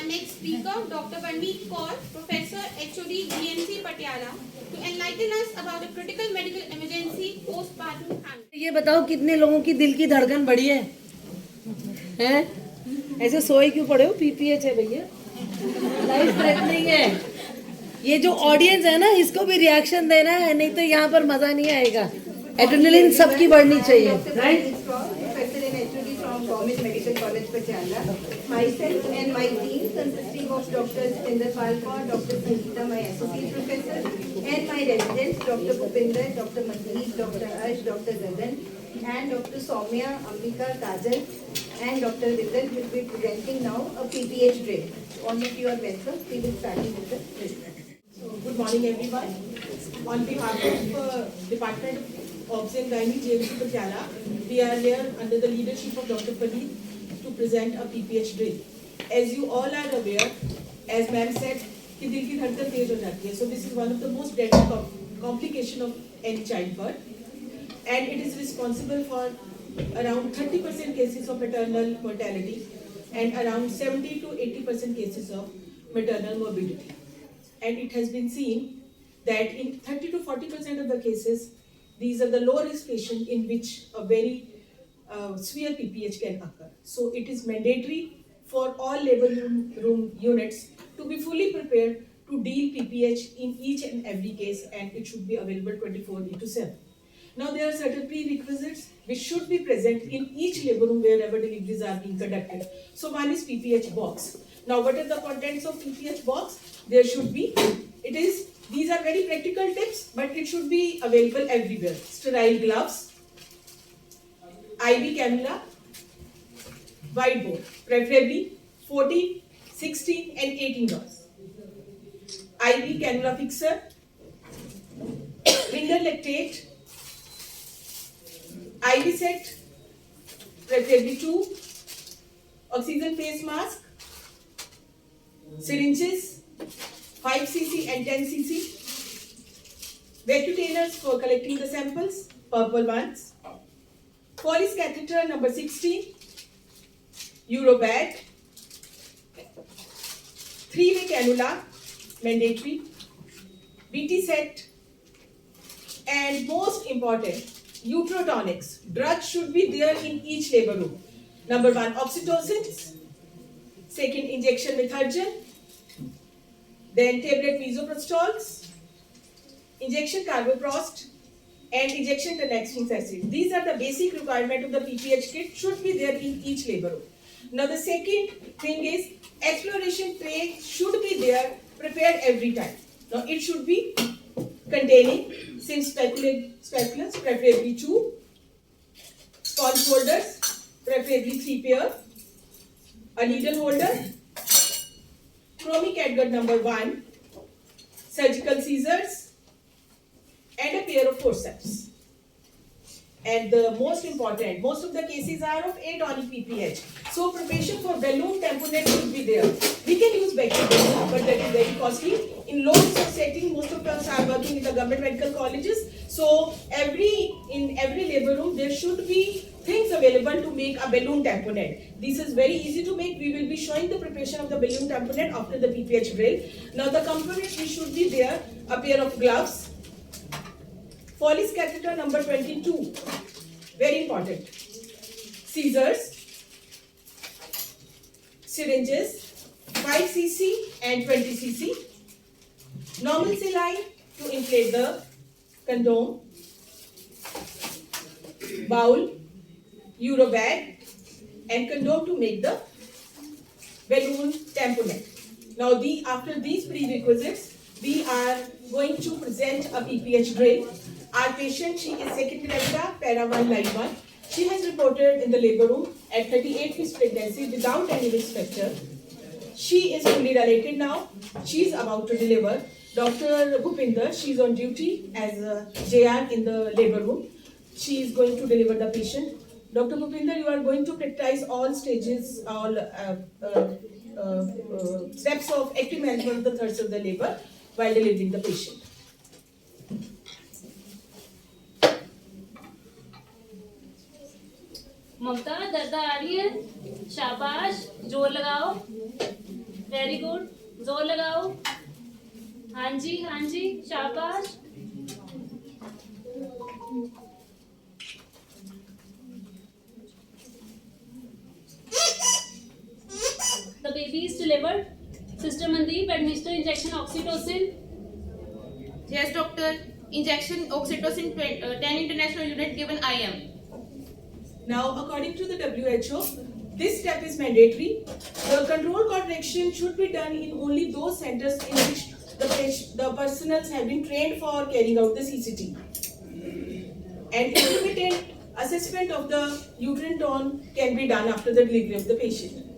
our next speaker, Dr. Vanmeet Kaur, Professor HOD GMC Patiala, to enlighten us about the critical medical emergency postpartum handling. ये बताओ कितने लोगों की दिल की धड़कन बढ़ी है? हैं? ऐसे सोए क्यों पड़े हो? पीपीएच है भैया, लाइफ थ्रेटनिंग है। ये जो ऑडियंस है ना, इसको भी रिएक्शन देना है, नहीं तो यहाँ पर मजा नहीं आएगा। एड्रेनलिन सबकी बढ़नी चाहिए, right? Professor in HOD from Government Medical College Patiala. Myself and my team consisting of Dr. Satinder Palkar, Dr. Sangeeta, my associate professor, and my residents, Dr. Bhupinder, Dr. Mandeep, Dr. Ash, Dr. Gagan, and Dr. Soumya, Ambika, Kajal, and Dr. Vital will be presenting now a PPH drill. All of you are welcome. We will start with the drill. So, good morning everyone. On behalf of Department of Obs and Gynae, GMC Patiala, we are here under the leadership of Dr. Pradeep to present a PPH drill. As you all are aware, as ma'am said, कि दिल की धड़कन तेज हो जाती है. So this is one of the most deadly complication of any childbirth, and it is responsible for around 30% cases of maternal mortality and around 70 to 80% cases of maternal morbidity. And it has been seen that in 30 to 40% of the cases, these are the low risk patients in which a very severe PPH can occur. So it is mandatory for all labor room units to be fully prepared to deal PPH in each and every case, and it should be available 24/7. Now there are certain prerequisites which should be present in each labor room wherever deliveries are being conducted. So one is PPH box. Now what are the contents of PPH box? There should be, these are very practical tips, but it should be available everywhere. Sterile gloves, IV cannula, whiteboard, preferably 14, 16 and 18 rows. IV cannula fixer, finger lactate, IV set, preferably 2, oxygen face mask, syringes, 5 cc and 10 cc, vacutainers for collecting the samples, purple ones, Foley's catheter number 16, Eurobag, 3-way cannula, mandatory, BT set, and most important, uterotonics. Drugs should be there in each labor room. Number 1, oxytocin, second, injection methergin, then tablet misoprostols, injection carboprost, and injection tenaxine acid. These are the basic requirement of the PPH kit, should be there in each labor room. Now the second thing is exploration tray should be there, prepared every time. Now it should be containing SIM speculums, preferably 2, sponge holders, preferably 3 pair, a needle holder, chromic catgut number 1, surgical scissors, and a pair of forceps. And the most important, most of the cases are of atonic PPH. So preparation for balloon tamponade should be there. We can use bacteria, but that is very costly. In low resource setting, most of us are working in the government medical colleges. So in every labor room, there should be things available to make a balloon tamponade. This is very easy to make. We will be showing the preparation of the balloon tamponade after the PPH drill. Now the components which should be there, a pair of gloves, Foley's catheter number 22, very important, scissors, syringes, 5 cc and 20 cc, normal saline to inflate the condom, bowl, Eurobag, and condom to make the balloon tamponade. Now after these prerequisites, we are going to present a PPH drill. Our patient, she is second trimester, para 1, light 1. She has reported in the labor room at 38 weeks pregnancy without any risk factor. She is fully dilated now. She is about to deliver. Dr. Bhupinder, she is on duty as a JR in the labor room. She is going to deliver the patient. Dr. Bhupinder, you are going to practice all stages, all steps of active management of the thirds of the labor while delivering the patient. ममता दर्द आ रही है, शाबाश, जोर लगाओ, very good, जोर लगाओ। हाँ जी, शाबाश। The baby is delivered. Sister Mandeep, administer injection oxytocin. Yes, doctor. Injection oxytocin 10 international unit given IM. Now, according to the WHO, this step is mandatory. The control contraction should be done in only those centers in which the personnel have been trained for carrying out the CCT. And intermittent assessment of the uterine tone can be done after the delivery of the patient.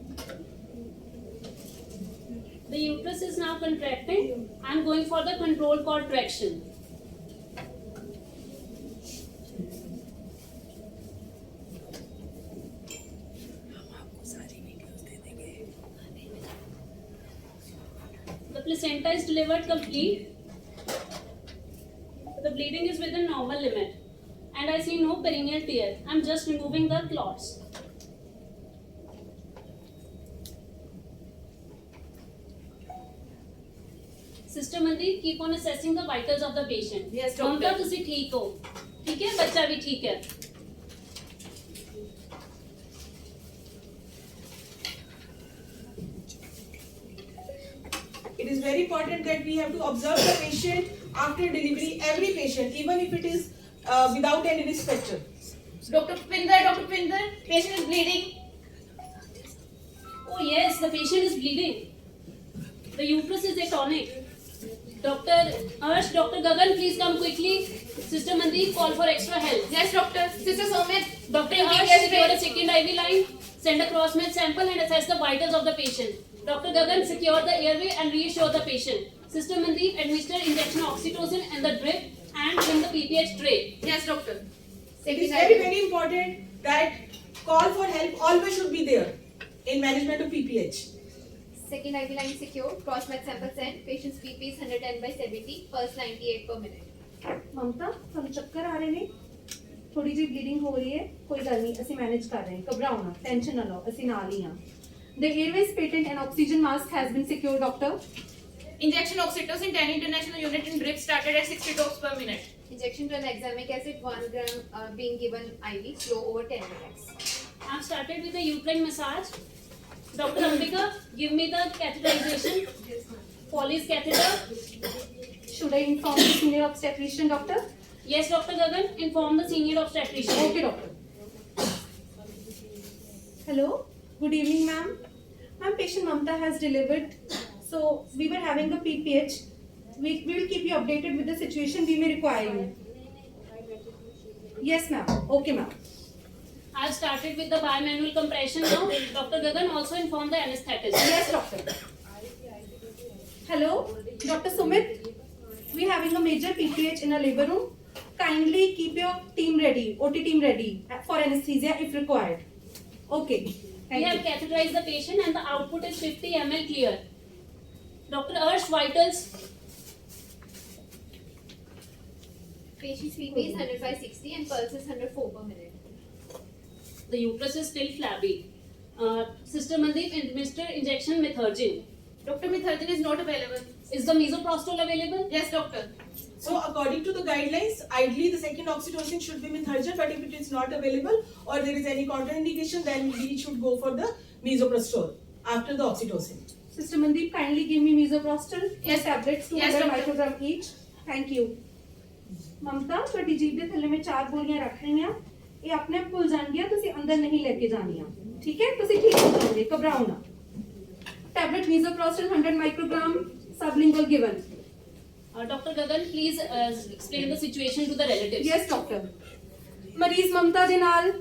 The uterus is now contracting. I am going for the control contraction. The placenta is delivered complete. The bleeding is within normal limit. And I see no perineal tear. I am just removing the clots. Sister Mandeep, keep on assessing the vitals of the patient. Yes, doctor. ममता तुसी ठीक हो, ठीक है, बच्चा भी ठीक है. It is very important that we have to observe the patient after delivery, every patient, even if it is without any risk factor. Dr. Pinder, patient is bleeding. Oh yes, the patient is bleeding. The uterus is atonic. Dr. Harsh, Dr. Gagan, please come quickly. Sister Mandeep, call for extra help. Yes, doctor. Sister Somit. Dr. Harsh, secure a second IV line. Send a cross-match sample and assess the vitals of the patient. Dr. Gagan, secure the airway and reassure the patient. Sister Mandeep, administer injection oxytocin and the drip and bring the PPH tray. Yes, doctor. It is very, very important that call for help always should be there in management of PPH. Second IV line secure, cross match sample sent, patient's BP is 110/70, pulse 98 per minute. ममता ਤੁਹਾਨੂੰ ਚੱਕਰ ਆ ਰਹੇ ਨੇ ਥੋੜੀ ਜਿਹੀ bleeding ਹੋ ਰਹੀ ਹੈ ਕੋਈ ਗੱਲ ਨਹੀਂ ਅਸੀਂ ਮੈਨੇਜ ਕਰ ਰਹੇ ਹਾਂ ਘਬਰਾਓ ਨਾ ਟੈਨਸ਼ਨ ਨਾ ਲਓ ਅਸੀਂ ਨਾਲ ਹੀ ਹਾਂ The airway is patent and oxygen mask has been secured, doctor. Injection oxytocin 10 international unit in drip started at 60 drops per minute. Injection tranexamic acid 1 gram being given IV, slow over 10 minutes. I have started with the uterine massage. Dr. Ambika, give me the catheterization. Foley's catheter. Should I inform the senior obstetrician, doctor? Yes, Dr. Gagan, inform the senior obstetrician. Okay, doctor. Hello. Good evening, ma'am. Ma'am, patient Mamta has delivered. So we were having a PPH. We will keep you updated with the situation. We may require you. Yes, ma'am. Okay, ma'am. I have started with the bimanual compression now. Dr. Gagan, also inform the anesthetist. Yes, doctor. Hello, Dr. Sumit. We are having a major PPH in a labor room. Kindly keep your team ready, OT team ready for anesthesia if required. Okay. We have catheterized the patient and the output is 50 ml clear. Dr. Harsh, vitals. Patient's BP is 100/60 and pulse is 104 per minute. The uterus is still flabby. Sister Mandeep, administer injection methergine. Dr. Mitharjan is not available. Is the misoprostol available? Yes, doctor. So according to the guidelines, ideally the second oxytocin should be Mitharjan, but if it is not available or there is any contraindication, then we should go for the misoprostol after the oxytocin. Sister Mandeep, kindly give me misoprostol. Yes. Tablets, 200 Yes, doctor. microgram each. Thank you. ਮਮਤਾ ਤੁਹਾਡੀ ਜੀਭ ਦੇ ਥੱਲੇ ਮੈਂ 4 ਗੋਲੀਆਂ ਰੱਖ ਰਹੀ ਹਾਂ ਇਹ ਆਪਣੇ ਆਪ ਭੁੱਲ ਜਾਣਗੀਆਂ ਤੁਸੀਂ ਅੰਦਰ ਨਹੀਂ ਲੈ ਕੇ ਜਾਣੀਆਂ ਠੀਕ ਹੈ ਤੁਸੀਂ ਠੀਕ ਹੋ ਜਾਓਗੇ ਘਬਰਾਓ ਨਾ tablet ਮਿਜ਼ੋਪ੍ਰੋਸਟਲ 100 ਮਾਈਕਰੋਗ੍ਰਾਮ sublingual given. Dr. Gagan, please explain the situation to the relatives. Yes, doctor. ਮਰੀਜ਼ ਮਮਤਾ ਦੇ ਨਾਲ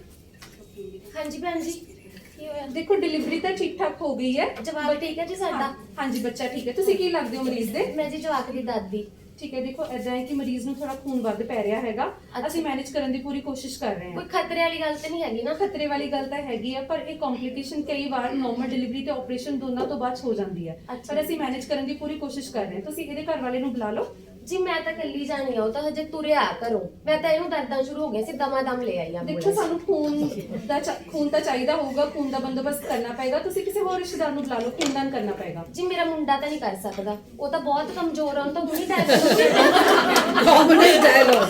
ਹਾਂਜੀ ਭੈਣ ਜੀ ਕੀ ਹੋਇਆ ਦੇਖੋ ਡਿਲੀਵਰੀ ਤਾਂ ਠੀਕ ਠਾਕ ਹੋ ਗਈ ਹੈ ਜਵਾਬ ਠੀਕ ਹੈ ਜੀ ਸਾਡਾ ਹਾਂਜੀ ਬੱਚਾ ਠੀਕ ਹੈ ਤੁਸੀਂ ਕੀ ਲੱਗਦੇ ਹੋ ਮਰੀਜ਼ ਦੇ ਮੈਂ ਜੀ ਜਵਾਕ ਦੀ ਦਾਦੀ ਠੀਕ ਹੈ ਦੇਖੋ ਐਦਾਂ ਹੈ ਕਿ ਮਰੀਜ਼ ਨੂੰ ਥੋੜਾ ਖੂਨ ਵੱਧ ਪੈ ਰਿਹਾ ਹੈਗਾ ਅੱਛਾ। ਅਸੀਂ ਮੈਨੇਜ ਕਰਨ ਦੀ ਪੂਰੀ ਕੋਸ਼ਿਸ਼ ਕਰ ਰਹੇ ਹਾਂ ਕੋਈ ਖਤਰੇ ਵਾਲੀ ਗੱਲ ਤੇ ਨਹੀਂ ਹੈਗੀ ਨਾ ਖਤਰੇ ਵਾਲੀ ਗੱਲ ਤਾਂ ਹੈਗੀ ਆ ਪਰ ਇਹ ਕੰਪਲਿਕੇਸ਼ਨ ਕਈ ਵਾਰ ਨਾਰਮਲ ਡਿਲੀਵਰੀ ਤੇ ਆਪਰੇਸ਼ਨ ਦੋਨਾਂ ਤੋਂ ਬਾਅਦ ਹੋ ਜਾਂਦੀ ਹੈ ਅੱਛਾ। ਪਰ ਅਸੀਂ ਮੈਨੇਜ ਕਰਨ ਦੀ ਪੂਰੀ ਕੋਸ਼ਿਸ਼ ਕਰ ਰਹੇ ਹਾਂ ਤੁਸੀਂ ਇਹਦੇ ਘਰ ਵਾਲੇ ਨੂੰ ਬੁਲਾ ਲਓ ਜੀ ਮੈਂ ਤਾਂ ਕੱਲੀ ਜਾਣੀ ਆ, ਉਹ ਤਾਂ ਹਜੇ ਤੁਰਿਆ ਘਰੋਂ। ਮੈਂ ਤਾਂ ਇਹਨੂੰ ਦਰਦਾਂ ਸ਼ੁਰੂ ਹੋ ਗਈਆਂ ਸੀ, ਦਮਾਦਮ ਲੈ ਆਈ ਦੇਖੋ ਸਾਨੂੰ ਖੂਨ ਤਾਂ ਚਾਹੀਦਾ ਹੋਊਗਾ, ਖੂਨ ਦਾ ਬੰਦੋਬਸਤ ਕਰਨਾ ਪਏਗਾ। ਤੁਸੀਂ ਕਿਸੇ ਹੋਰ ਰਿਸ਼ਤੇਦਾਰ ਨੂੰ ਬੁਲਾ ਲਓ, ਖੂਨਦਾਨ ਕਰਨਾ ਪਏਗਾ। ਜੀ ਮੇਰਾ ਮੁੰਡਾ ਤਾਂ ਨਹੀਂ ਕਰ ਸਕਦਾ, ਉਹ ਤਾਂ ਬਹੁਤ ਕਮਜ਼ੋਰ ਆ, ਉਹਨੂੰ ਤਾਂ ਹੁਣੀ ਡਾਇਬੀਟੀਜ਼ कॉमन डायलॉग।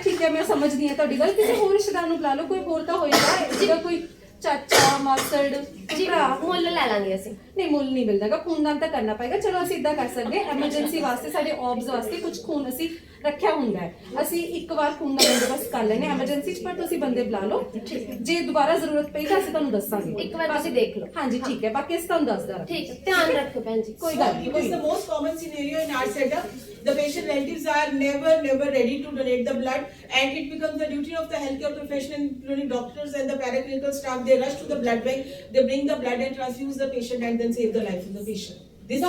ਠੀਕ ਹੈ ਮੈਂ ਸਮਝਦੀ ਹਾਂ ਤੁਹਾਡੀ ਗੱਲ। ਕਿਸੇ ਹੋਰ ਰਿਸ਼ਤੇਦਾਰ ਨੂੰ ਬੁਲਾ ਲਓ, ਕੋਈ ਹੋਰ ਤਾਂ ਹੋਏਗਾ ਜਿਹਦਾ ਕੋਈ ਚਾਚਾ ਮਾਸੜ ਜੀ ਭਰਾ। ਮੁੱਲ ਲੈ ਲਾਂਗੇ ਅਸੀਂ। ਨਹੀਂ ਮੁੱਲ ਨਹੀਂ ਮਿਲਦਾਗਾ, ਖੂਨਦਾਨ ਤਾਂ ਕਰਨਾ ਪਏਗਾ। ਚਲੋ ਅਸੀਂ ਇਦਾਂ ਕਰ ਸਕਦੇ ਹਾਂ, ਐਮਰਜੈਂਸੀ ਵਾਸਤੇ ਸਾਡੇ ਔਬਸ ਵਾਸਤੇ ਕੁਝ ਖੂਨ ਅਸੀਂ ਰੱਖਿਆ ਹੁੰਦਾ ਹੈ। ਅਸੀਂ ਇੱਕ ਵਾਰ ਖੂਨ ਦਾ ਬੰਦੋਬਸਤ ਕਰ ਲੈਣੇ ਐਮਰਜੈਂਸੀ 'ਚ, ਪਰ ਤੁਸੀਂ ਬੰਦੇ ਬੁਲਾ ਲਓ। ਜੇ ਦੁਬਾਰਾ ਜ਼ਰੂਰਤ ਪਈ ਤਾਂ ਅਸੀਂ ਤੁਹਾਨੂੰ ਦੱਸਾਂਗੇ। ਇੱਕ ਵਾਰ ਤੁਸੀਂ ਦੇਖ ਲਓ। ਹਾਂਜੀ ਠੀਕ ਹੈ, ਬਾਕੀ ਅਸੀਂ ਤੁਹਾਨੂੰ ਦੱਸਦਾ ਰਹਾਂਗੇ। ਠੀਕ ਹੈ, ਧਿਆਨ ਰੱਖੋ ਭੈਣ ਜੀ। ਕੋਈ ਗੱਲ It ਨਹੀਂ, is ਕੋਈ the most common scenario in our setup. The patient relatives are never ready to donate the blood, and it becomes the duty of the healthcare professional, including doctors and the paraclinical staff. They rush to the blood bank, they bring the blood and transfuse the patient, and then save the life of the patient. This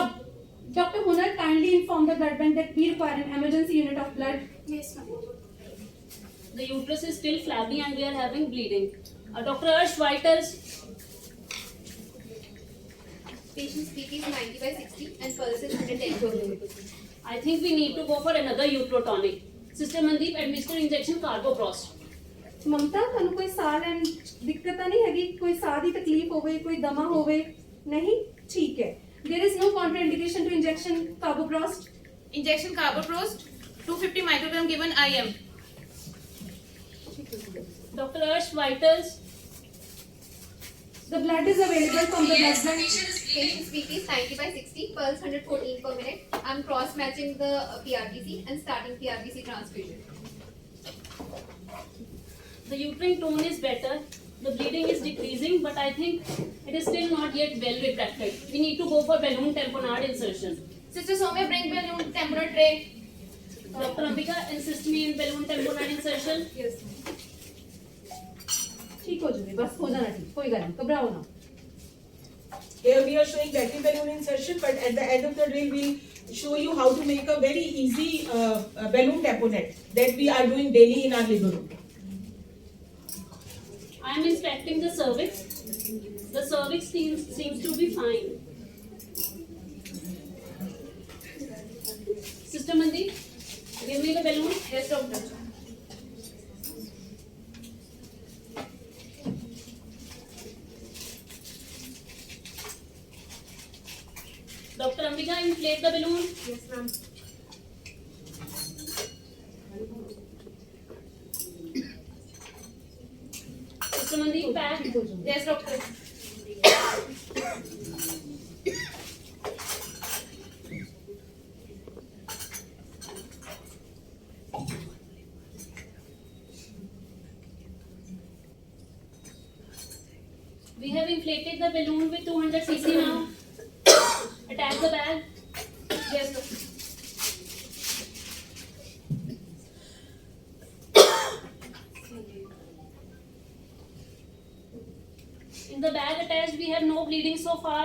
Dr. Hunar, kindly inform the blood bank that we require an emergency unit of blood. Yes, ma'am. The uterus is still flabby and we are having bleeding. Dr. Arsh, vitals. Patient's BP is 90/60 and pulse is 110/minute. I think we need to go for another uterotonic. Sister Mandeep, administer injection carboprost. ਮਮਤਾ ਤੁਹਾਨੂੰ ਕੋਈ ਸਾਹ ਲੈਣ 'ਚ ਦਿੱਕਤ ਤਾਂ ਨਹੀਂ ਹੈਗੀ? ਕੋਈ ਸਾਹ ਦੀ ਤਕਲੀਫ ਹੋਵੇ, ਕੋਈ ਦਮਾ ਹੋਵੇ? ਨਹੀਂ, ਠੀਕ ਹੈ। There is no contraindication to injection carboprost. Injection carboprost 250 microgram given IM. Dr. Arsh, vitals. The blood is available from the blood bank. Patient's BP is 90/60, pulse 114/minute. I'm cross matching the PRBC and starting PRBC transfusion. The uterine tone is better. The bleeding is decreasing, but I think it is still not yet well retracted. We need to go for balloon tamponade insertion. Sister Soumya, bring balloon temporal tray. Dr. Ambika, assist me in balloon tamponade insertion. Yes. ठीक हो जाए, बस हो जाना ठीक, कोई गल नहीं, घबराओ ना। here we are showing vacuum balloon insertion, but at the end of the drill we show you how to make a very easy balloon tamponade that we are doing daily in our labor room. I am inspecting the cervix. The cervix seems to be fine. Sister Mandeep, give me the balloon. Yes, doctor. Dr. Ambika, inflate the balloon. Yes, ma'am. Sister Mandeep, pack. Yes, doctor. We have inflated the balloon with 200 cc now. Attach the bag. Yes, doctor. In the bag attached, we have no bleeding so far.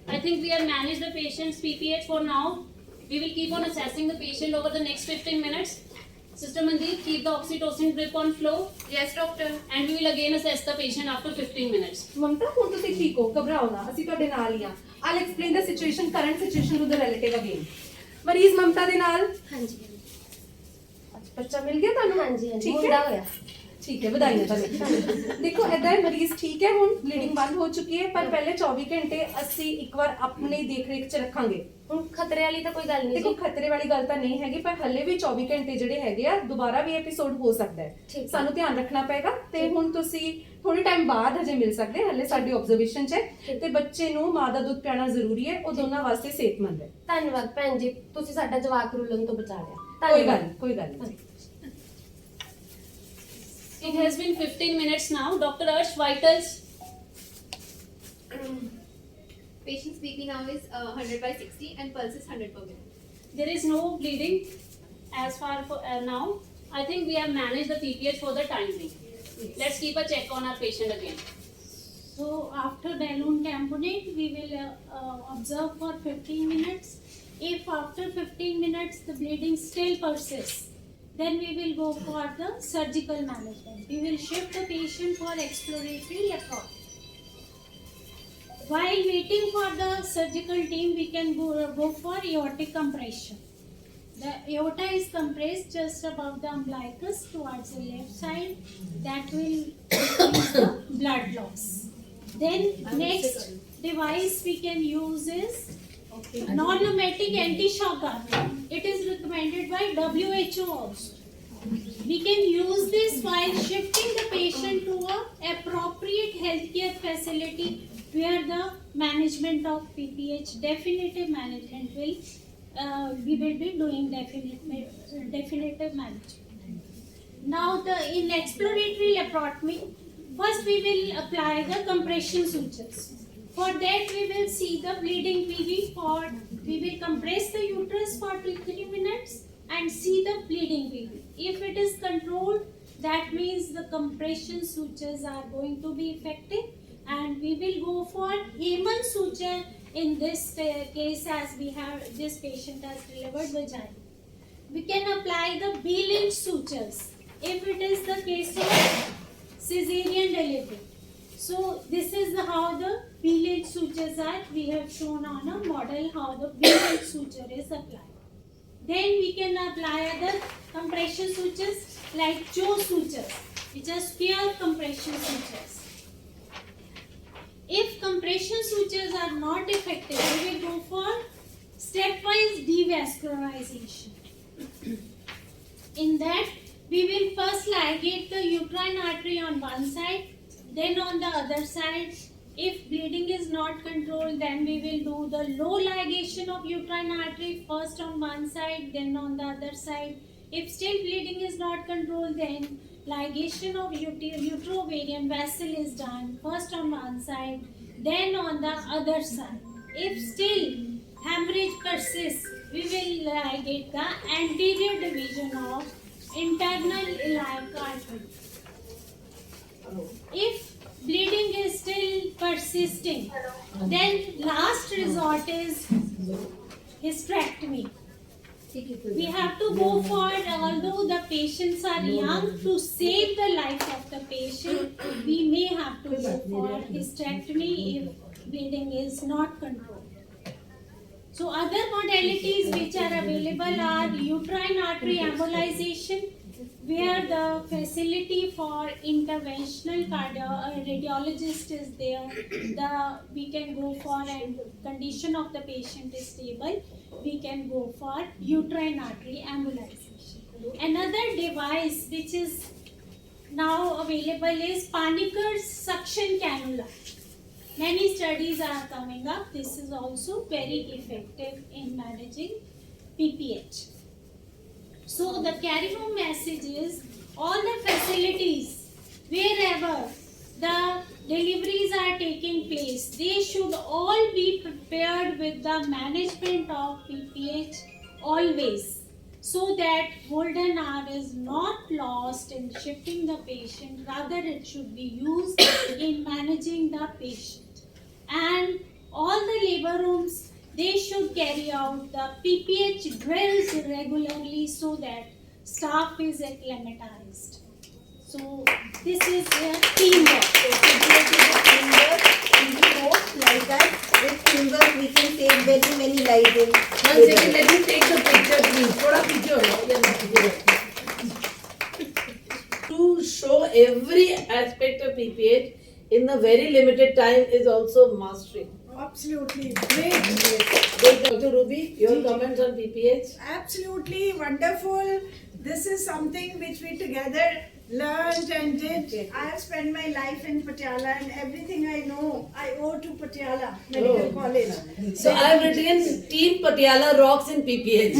I think we have managed the patient's PPH for now. We will keep on assessing the patient over the next 15 minutes. Sister Mandeep, keep the oxytocin drip on flow, Yes, doctor. and we will again assess the patient after 15 minutes. ममता ਹੁਣ ਤੁਸੀਂ ਠੀਕ ਹੋ, ਘਬਰਾਓ ਨਾ, ਅਸੀਂ ਤੁਹਾਡੇ ਨਾਲ ਹੀ ਆ। I'll explain the situation, current situation to the relative again. ਮਰੀਜ਼ ਮਮਤਾ ਦੇ ਨਾਲ? ਹਾਂਜੀ ਬੱਚਾ ਮਿਲ ਗਿਆ ਤੁਹਾਨੂੰ? ਹਾਂਜੀ ਹਾਂਜੀ, ਠੀਕ ਮੁੰਡਾ ਹੈ? ਹੋਇਆ। ਠੀਕ ਹੈ, ਵਧਾਈਆਂ ਤੁਹਾਨੂੰ। ਦੇਖੋ ਏਦਾਂ ਹੈ, ਮਰੀਜ਼ ਠੀਕ ਹੈ, ਹੁਣ ਬਲੀਡਿੰਗ ਬੰਦ ਹੋ ਚੁੱਕੀ ਹੈ, ਪਰ ਪਹਿਲੇ 24 ਘੰਟੇ ਅਸੀਂ ਇੱਕ ਵਾਰ ਆਪਣੀ ਦੇਖ ਰੇਖ 'ਚ ਰੱਖਾਂਗੇ। ਹੁਣ ਖਤਰੇ ਵਾਲੀ ਤਾਂ ਕੋਈ ਗੱਲ ਨਹੀਂ ਦੇਖੋ ਜੀ। ਖਤਰੇ ਵਾਲੀ ਗੱਲ ਤਾਂ ਨਹੀਂ ਹੈਗੀ, ਪਰ ਹੱਲੇ ਵੀ 24 ਘੰਟੇ ਜਿਹੜੇ ਹੈਗੇ ਆ, ਦੁਬਾਰਾ ਵੀ ਐਪੀਸੋਡ ਹੋ ਸਕਦਾ ਹੈ। ਠੀਕ। ਸਾਨੂੰ ਧਿਆਨ ਰੱਖਣਾ ਪਏਗਾ। ਤੇ ਹੁਣ ਤੁਸੀਂ ਥੋੜੇ ਟਾਈਮ ਬਾਅਦ ਹਜੇ ਮਿਲ ਸਕਦੇ, ਹੱਲੇ ਸਾਡੀ ਆਬਜ਼ਰਵੇਸ਼ਨ 'ਚ ਹੈ। ਤੇ ਬੱਚੇ ਨੂੰ ਮਾਂ ਦਾ ਦੁੱਧ ਪਿਆਣਾ ਜ਼ਰੂਰੀ ਹੈ, ਉਹ ਦੋਨਾਂ ਵਾਸਤੇ ਸਿਹਤਮੰਦ ਹੈ। ਧੰਨਵਾਦ ਭੈਣ ਜੀ, ਤੁਸੀਂ ਸਾਡਾ ਜਵਾਕ ਰੁਲਣ ਤੋਂ ਬਚਾ ਲਿਆ। ਕੋਈ ਗੱਲ ਨਹੀਂ, ਕੋਈ ਗੱਲ ਨਹੀਂ। It has been 15 minutes now. Dr. Arsh, vitals. Patient's BP now is 100/60 and pulse is 100/minute. There is no bleeding as far for now. I think we have managed the PPH for the time being. Let's keep a check on our patient again. So after balloon tamponade, we will observe for 15 minutes. If after 15 minutes the bleeding still persists, then we will go for the surgical management. We will shift the patient for exploratory echo. While waiting for the surgical team, we can go for aortic compression. The aorta is compressed just above the umbilicus towards the left side. That will increase the blood loss. Then next device we can use is non-pneumatic anti-shock guard. It is recommended by WHO also. We can use this while shifting the patient to a appropriate healthcare facility where the management of PPH, definitive management will, we will be doing definitive management. Now in exploratory laparotomy, first we will apply the compression sutures. For that we will see the bleeding PV we will compress the uterus for 2-3 minutes and see the bleeding PV. If it is controlled, that means the compression sutures are going to be effective, and we will go for Heyman suture in this case, as we have this patient has delivered vagina. We can apply the B-Lynch sutures if it is the case of cesarean delivery. So this is how the B-Lynch sutures are. We have shown on a model how the B-Lynch suture is applied. Then we can apply other compression sutures like Joe sutures, which are pure compression sutures. If compression sutures are not effective, we will go for stepwise devascularization. In that, we will first ligate the uterine artery on one side, then on the other side. If bleeding is not controlled, then we will do the low ligation of uterine artery, first on one side, then on the other side. If still bleeding is not controlled, then ligation of uterovarian vessel is done, first on one side, then on the other side. If still hemorrhage persists, we will ligate the anterior division of internal iliac artery. If bleeding is still persisting, then last resort is hysterectomy. We have to go for, although the patients are young, to save the life of the patient, we may have to go for hysterectomy if bleeding is not controlled. So other modalities which are available are uterine artery embolization, where the facility for interventional radiologist is there. We can go for, and condition of the patient is stable, we can go for uterine artery embolization. Another device which is now available is Paniker's suction cannula. Many studies are coming up. This is also very effective in managing PPH. So the carry-home message is, all the facilities wherever the deliveries are taking place, they should all be prepared with the management of PPH always, so that golden hour is not lost in shifting the patient, rather it should be used in managing the patient. And all the labor rooms, they should carry out the PPH drills regularly so that staff is acclimatized. So this is their teamwork. Like that, with teamwork we can save very many lives in. 1 second, let me take the picture, please. थोड़ा पीछे हो जाओ, या ना पीछे हो। To show every aspect of PPH in a very limited time is also mastery. Absolutely great. Dr. Ruby, your comments on PPH? Absolutely wonderful. This is something which we together learned and did. I have spent my life in Patiala, and everything I know I owe to Patiala Medical College. So I have written Team Patiala rocks in PPH.